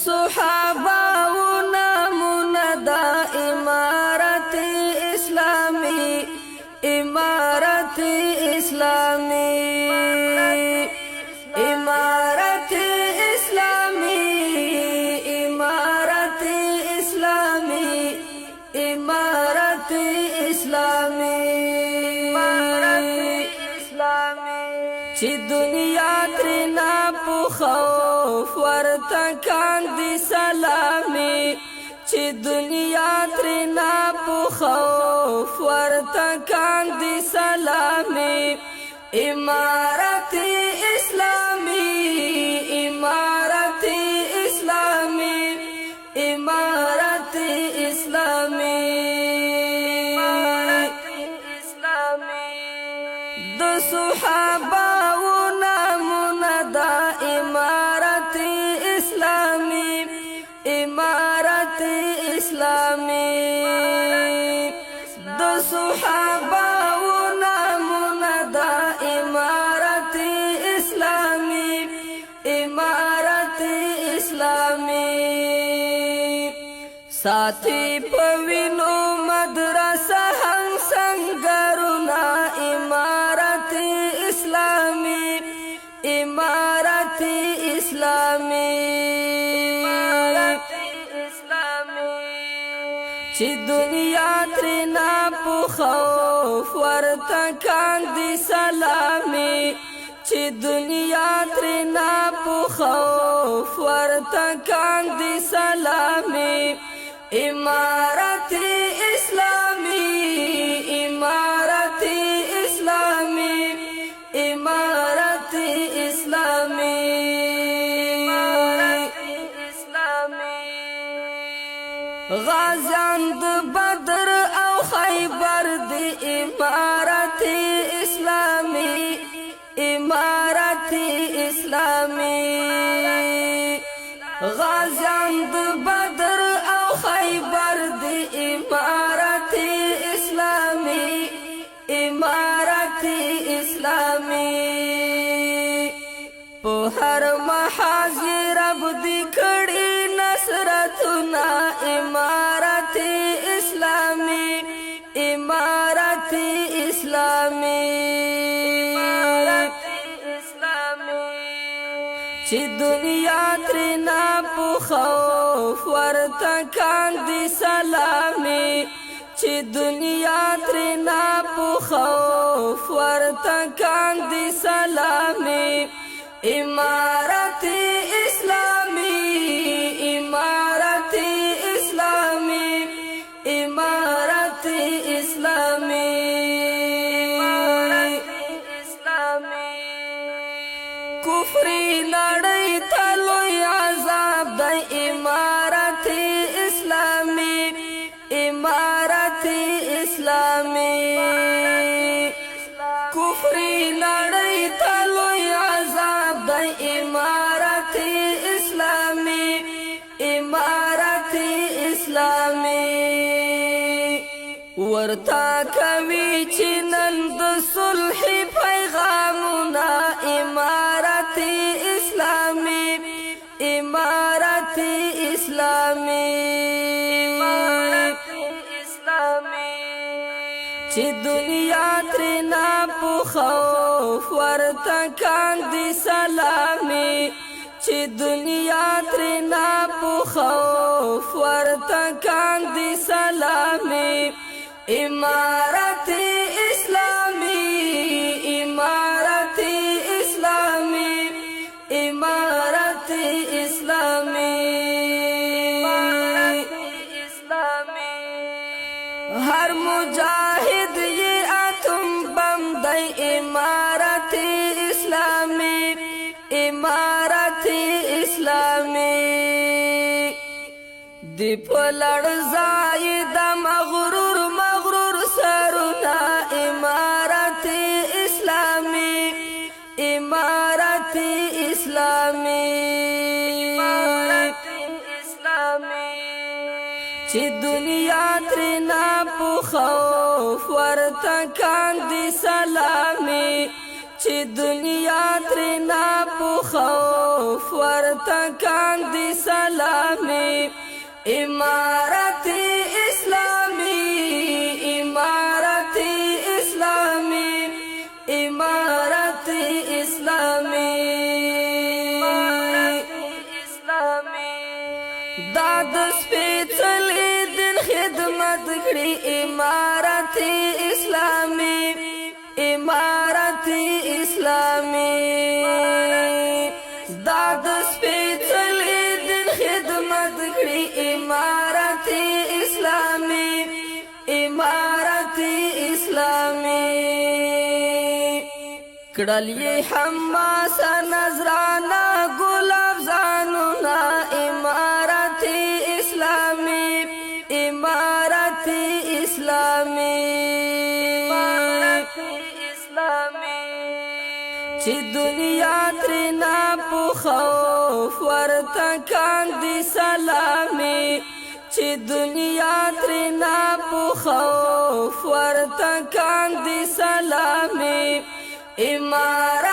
صحاباو نامونا دا امارت اسلامی امارت اسلامی امارت اسلامی امارت اسلامی امارت اسلامی چی دنیا ترنا پو خوف ورتا کاندی سلامی چی دنیا ترنا پو خوف ورتا کاندی سلامی امارت اسلامی امارت اسلامی امارت اسلامی د صحاباو نامونا دا امارت اسلامی امارت اسلامی د صحاباو نامونا دا امارت اسلامی امارت اسلامی ساتھی پوینو مدرسہ ہنگ سنگرونا امارت اسلامی امارت اسلامی چی دنیا ترنا پو خوف ورتا کاندی سلامی چی دنیا ترنا پو خوف ورتا کاندی سلامی امارت اسلامی امارت اسلامی امارت اسلامی غازیان د بدر او خیبر دی امارت اسلامی امارت اسلامی غازیان د بدر او خیبر دی امارت اسلامی امارت اسلامی په هر محاذ رب دی کړي نصرتنا امارت اسلامی امارت اسلامی چی دنیا ترنا پو خوف ورتا کاندی سلامی چی دنیا ترنا پو خوف ورتا کاندی سلامی امارت اسلامی امارت اسلامی امارت اسلامی کفری لڑی تلوی عذاب دا امارت اسلامی امارت اسلامی کفری لڑی تلوی عذاب دا امارت اسلامی امارت اسلامی ورتا کوي چې نن د صلح پیغامونه امارت اسلامی امارت اسلامی چې دنیا ترنا پو خوف ورتا کاندی سلامی چې دنیا ترنا پو خوف ورتا کاندی سلامی امارت اسلامی امارت اسلامی امارت اسلامی ہر مجاہد یہ اتم بم دے امارت اسلامی امارت اسلامی دی پلڑ زائد مغرور مغرور سرنا امارت اسلامی امارت اسلامی چی دنیا ترنا پو خوف ورتا کاندی سلامی چې دنیا ترنا په خوف ورته کاندي سلامي امارت اسلامی امارت اسلامی امارت اسلامی داد سپیڅلی دین خدمت کړي امارت اسلامی امارت اسلامی داد سپیڅلی دین خدمت کړي امارت اسلامی امارت اسلامی کړل یې حماس نظرانا ګلاب زانونا امارت اسلامی امارت اسلامی چې دنیا ترنا په خوف ورته کاندي سلامي چې دنیا ترنا په خوف ورته کاندي سلامي امارت